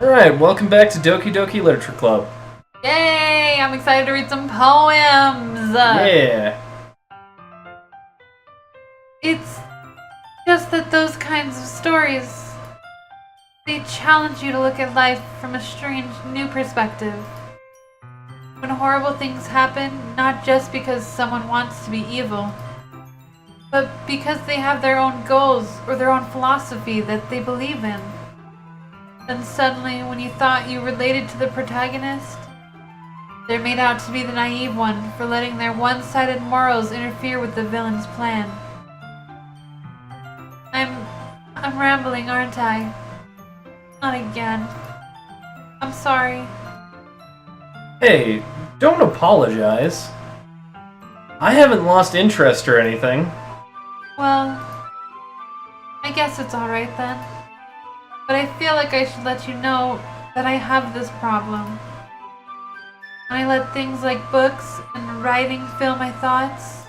Alright, welcome back to Doki Doki Literature Club. Yay! I'm excited to read some poems! Yeah. It's just that those kinds of stories, they challenge you to look at life from a strange, new perspective. When horrible things happen, not just because someone wants to be evil, but because they have their own goals or their own philosophy that they believe in. Then suddenly, when you thought you related to the protagonist, they're made out to be the naive one for letting their one-sided morals interfere with the villain's plan. I'm rambling, aren't I? Not again. I'm sorry. Hey, don't apologize. I haven't lost interest or anything. Well, I guess it's alright then. But I feel like I should let you know that I have this problem. When I let things like books and writing fill my thoughts,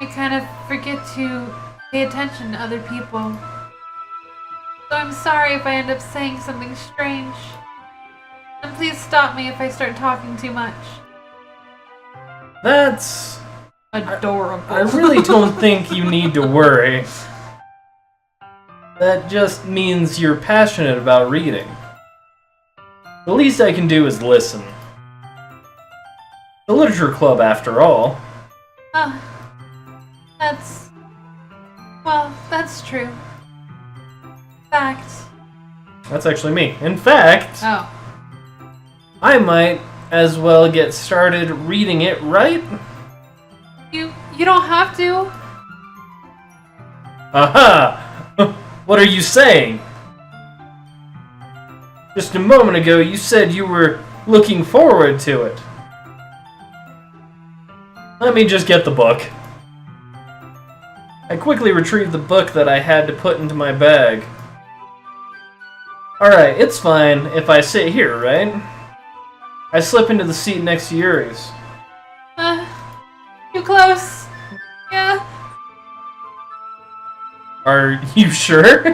I kind of forget to pay attention to other people. So I'm sorry if I end up saying something strange. And please stop me if I start talking too much. That's adorable. I really don't think you need to worry. That just means you're passionate about reading. The least I can do is listen. The Literature Club, after all. That's true. Fact. That's actually me. In fact, Oh. I might as well get started reading it, right? You don't have to. Aha! What are you saying? Just a moment ago, you said you were looking forward to it. Let me just get the book. I quickly retrieved the book that I had to put into my bag. Alright, it's fine if I sit here, right? I slip into the seat next to Yuri's. You close. Yeah. Are you sure?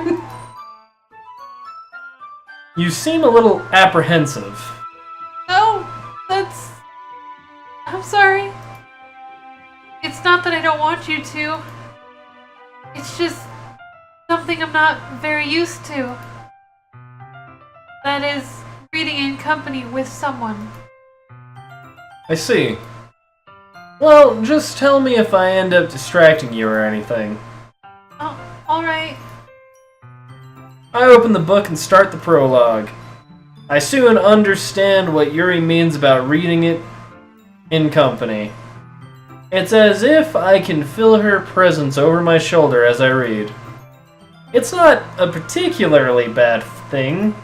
You seem a little apprehensive. No, I'm sorry. It's not that I don't want you to. It's just something I'm not very used to. That is, reading in company with someone. I see. Well, just tell me if I end up distracting you or anything. Oh, alright. I open the book and start the prologue. I soon understand what Yuri means about reading it in company. It's as if I can feel her presence over my shoulder as I read. It's not a particularly bad thing.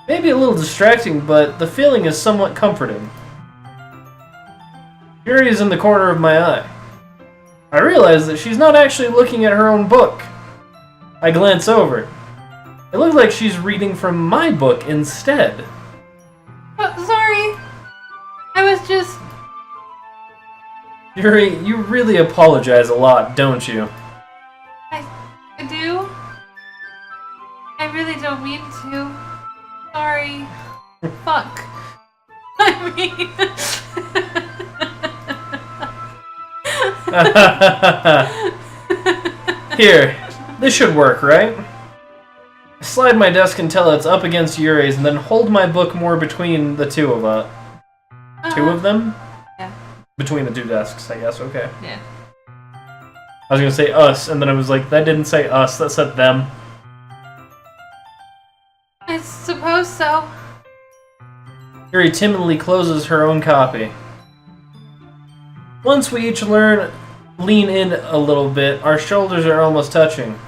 Maybe a little distracting, but the feeling is somewhat comforting. Yuri is in the corner of my eye. I realize that she's not actually looking at her own book. I glance over. It looks like she's reading from my book instead. Oh, sorry. I was just... Yuri, you really apologize a lot, don't you? I do? I really don't mean to. Sorry. Fuck. I mean... Here, this should work, right? I slide my desk until it's up against Yuri's and then hold my book more between the two of two of them? Yeah. Between the two desks, I guess, okay. Yeah. I was gonna say us, and then I was like, that didn't say us, that said them. I suppose so. Yuri timidly closes her own copy. Once we each lean in a little bit, our shoulders are almost touching.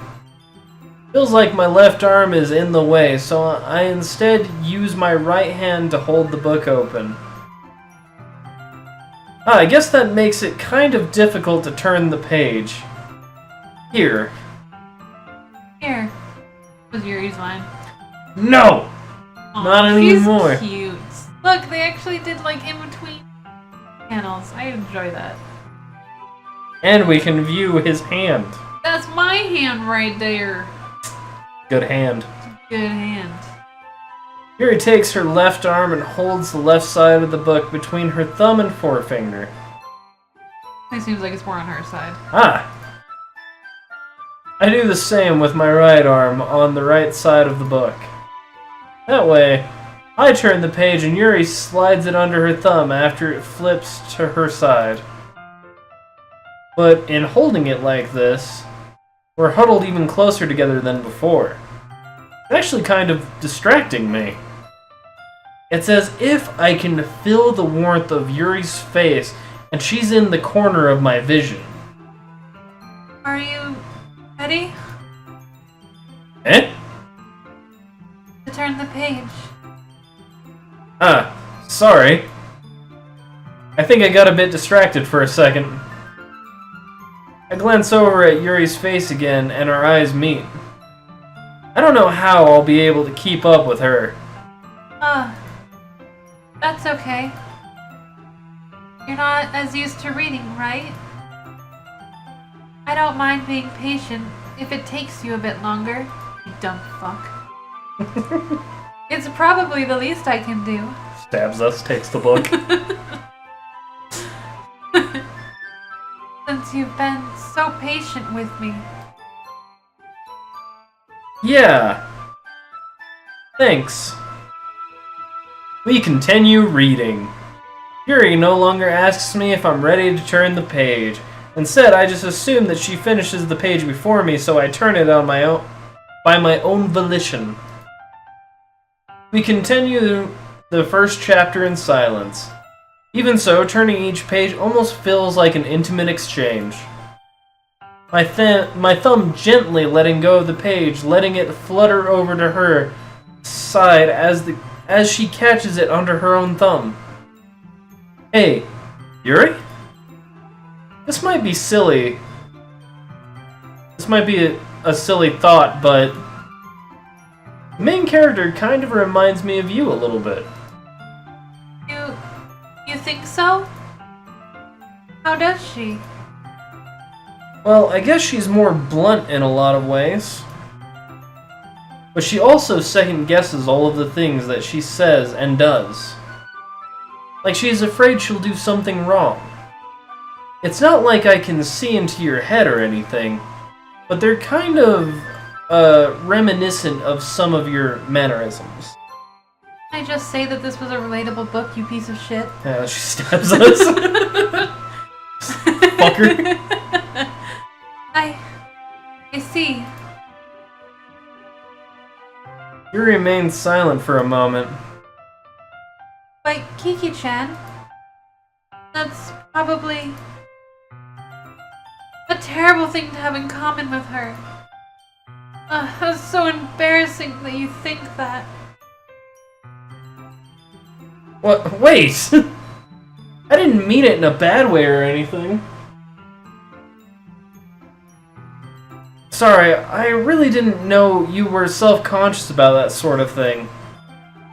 Feels like my left arm is in the way, so I instead use my right hand to hold the book open. I guess that makes it kind of difficult to turn the page. Here. Here. Was Yuri's line. No! Aw, Not anymore. She's cute. Look, they actually did like in between panels. I enjoy that. And we can view his hand. That's my hand right there. Good hand. Good hand. Yuri takes her left arm and holds the left side of the book between her thumb and forefinger. It seems like it's more on her side. Ah! I do the same with my right arm on the right side of the book. That way, I turn the page and Yuri slides it under her thumb after it flips to her side. But in holding it like this, we're huddled even closer together than before. It's actually kind of distracting me. It's as if I can feel the warmth of Yuri's face and she's in the corner of my vision. Are you ready? Eh? To turn the page. Ah, sorry. I think I got a bit distracted for a second. I glance over at Yuri's face again and our eyes meet. I don't know how I'll be able to keep up with her. That's okay. You're not as used to reading, right? I don't mind being patient if it takes you a bit longer, you dumb fuck. It's probably the least I can do. Stabs us, takes the book. Since you've been so patient with me. Yeah. Thanks. We continue reading. Yuri no longer asks me if I'm ready to turn the page. Instead, I just assume that she finishes the page before me, so I turn it on my own, by my own volition. We continue the first chapter in silence. Even so, turning each page almost feels like an intimate exchange. My thumb gently letting go of the page, letting it flutter over to her side as she catches it under her own thumb. Hey, Yuri? This might be silly. This might be a silly thought, but the main character kind of reminds me of you a little bit. You think so? How does she? Well, I guess she's more blunt in a lot of ways. But she also second guesses all of the things that she says and does. Like she's afraid she'll do something wrong. It's not like I can see into your head or anything, but they're kind of reminiscent of some of your mannerisms. Can I just say that this was a relatable book, you piece of shit? Yeah, she stabs us. Fucker. I see. You remain silent for a moment. But Kiki-chan, that's probably a terrible thing to have in common with her. It's so embarrassing that you think that. What? Wait! I didn't mean it in a bad way or anything. Sorry, I really didn't know you were self-conscious about that sort of thing.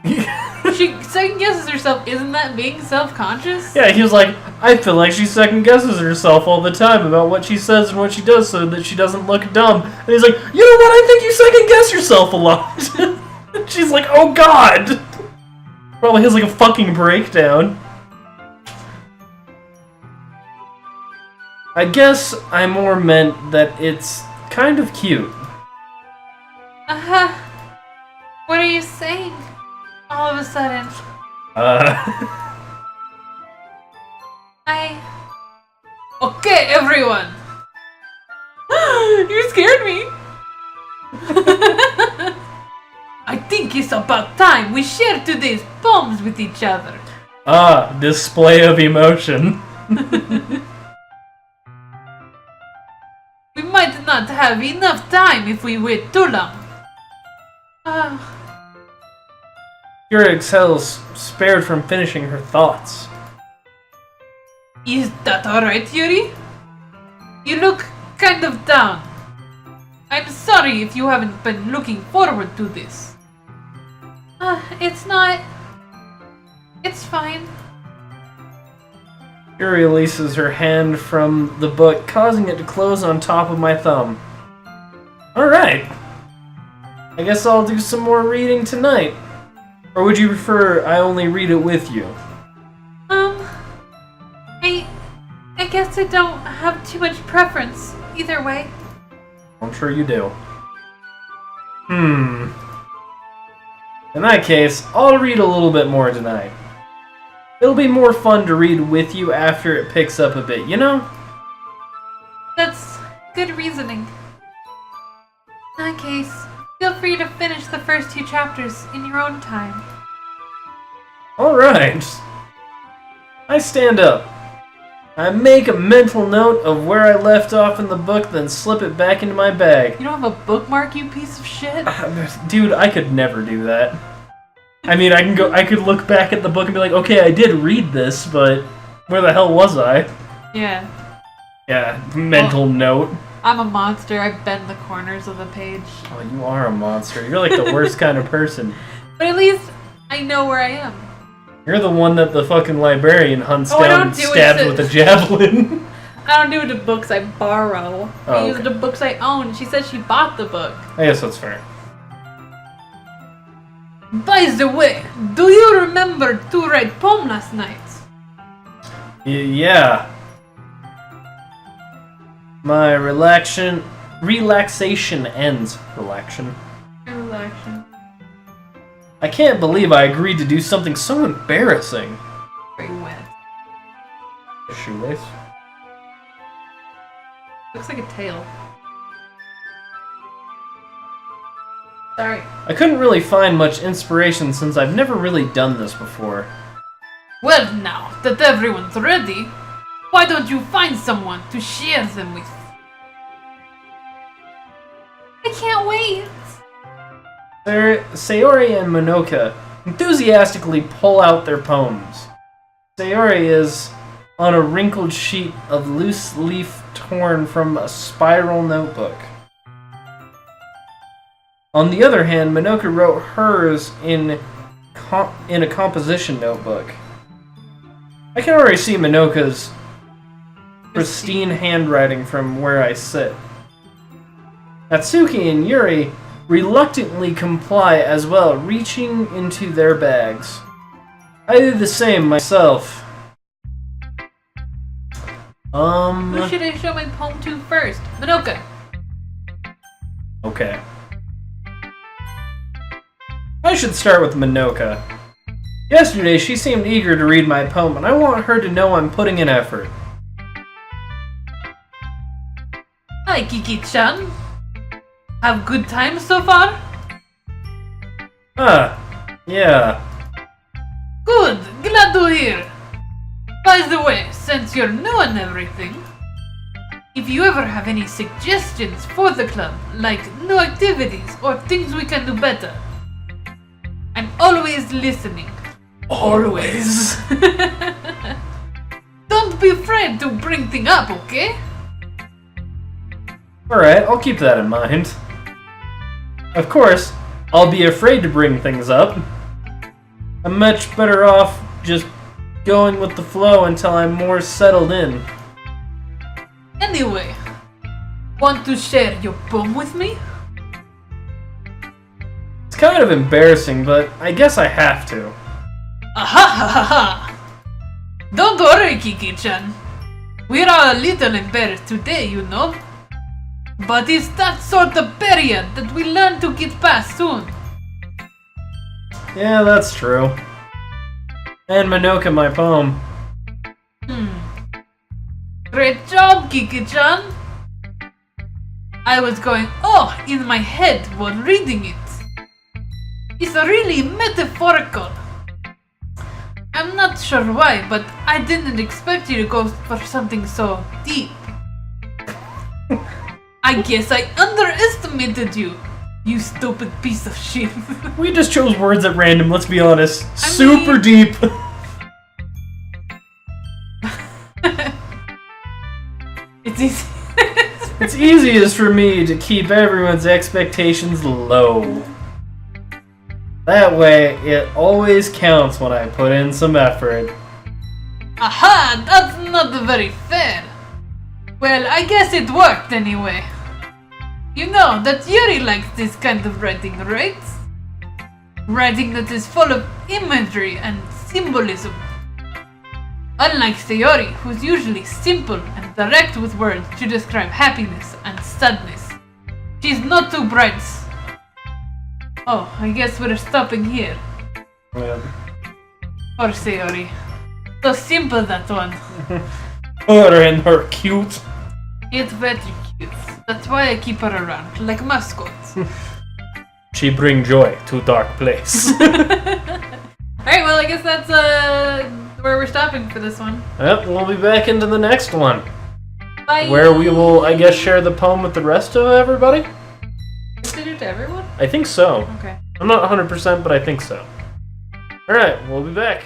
She second-guesses herself. Isn't that being self-conscious? Yeah, he was like, I feel like she second-guesses herself all the time about what she says and what she does so that she doesn't look dumb. And he's like, you know what, I think you second-guess yourself a lot. She's like, oh god! Probably has like a fucking breakdown. I guess I more meant that it's kind of cute. What are you saying? All of a sudden. Okay, everyone! You scared me! I think it's about time we share today's poems with each other. Display of emotion. We might not have enough time if we wait too long. Yuri exhales, spared from finishing her thoughts. Is that alright, Yuri? You look kind of down. I'm sorry if you haven't been looking forward to this. It's not... It's fine. Yuri releases her hand from the book, causing it to close on top of my thumb. Alright. I guess I'll do some more reading tonight. Or would you prefer I only read it with you? I guess I don't have too much preference either way. I'm sure you do. In that case, I'll read a little bit more tonight. It'll be more fun to read with you after it picks up a bit, you know? That's good reasoning. In that case, feel free to finish the first 2 chapters in your own time. Alright. I stand up. I make a mental note of where I left off in the book, then slip it back into my bag. You don't have a bookmark, you piece of shit? Dude, I could never do that. I mean, I could look back at the book and be like, okay, I did read this, but where the hell was I? Yeah. Yeah, mental note. I'm a monster. I bend the corners of the page. Oh, you are a monster. You're like the worst kind of person. But at least I know where I am. You're the one that the fucking librarian hunts I down and stabs with a javelin. I don't do the books I borrow. Oh, I use the books I own. She said she bought the book. I guess that's fair. By the way, do you remember to write poem last night? Yeah. My relaxation ends. Relaxation. I can't believe I agreed to do something so embarrassing. Very wet. A shoelace? Looks like a tail. Sorry. I couldn't really find much inspiration since I've never really done this before. Well, now that everyone's ready, why don't you find someone to share them with? I can't wait! Sayori and Monoka enthusiastically pull out their poems. Sayori is on a wrinkled sheet of loose leaf torn from a spiral notebook. On the other hand, Monoka wrote hers in a composition notebook. I can already see Monoka's pristine handwriting from where I sit. Natsuki and Yuri reluctantly comply as well, reaching into their bags. I do the same myself. Who should I show my poem to first? Monoka! Okay. I should start with Monoka. Yesterday, she seemed eager to read my poem, and I want her to know I'm putting in effort. Hi, Kiki-chan. Have good times so far? Yeah. Good, glad to hear. By the way, since you're new and everything, if you ever have any suggestions for the club, like new activities or things we can do better, I'm always listening. Always. Don't be afraid to bring things up, okay? Alright, I'll keep that in mind. Of course, I'll be afraid to bring things up. I'm much better off just going with the flow until I'm more settled in. Anyway, want to share your poem with me? It's kind of embarrassing, but I guess I have to. Aha ha ha ha! Don't worry, Kiki-chan. We're all a little embarrassed today, you know. But it's that sort of period that we learn to get past soon. Yeah, that's true. And Monoka, my poem. Great job, Kiki-chan! I was going oh in my head while reading it. It's really metaphorical. I'm not sure why, but I didn't expect you to go for something so deep. I guess I underestimated you, you stupid piece of shit. We just chose words at random, let's be honest. Super deep. It's easy. It's easiest for me to keep everyone's expectations low. That way, it always counts when I put in some effort. Aha! That's not very fair. Well, I guess it worked anyway. You know that Yuri likes this kind of writing, right? Writing that is full of imagery and symbolism. Unlike Sayori, who's usually simple and direct with words to describe happiness and sadness. She's not too bright. Oh, I guess we're stopping here. Yeah. Poor Sayori. So simple, that one. And her cute. It's very cute. That's why I keep her around, like mascot. She bring joy to dark place. Alright, well, I guess that's where we're stopping for this one. Yep, we'll be back into the next one. Bye! Where we will, I guess, share the poem with the rest of everybody? Did you do it to everyone? I think so. Okay. I'm not 100%, but I think so. Alright, we'll be back.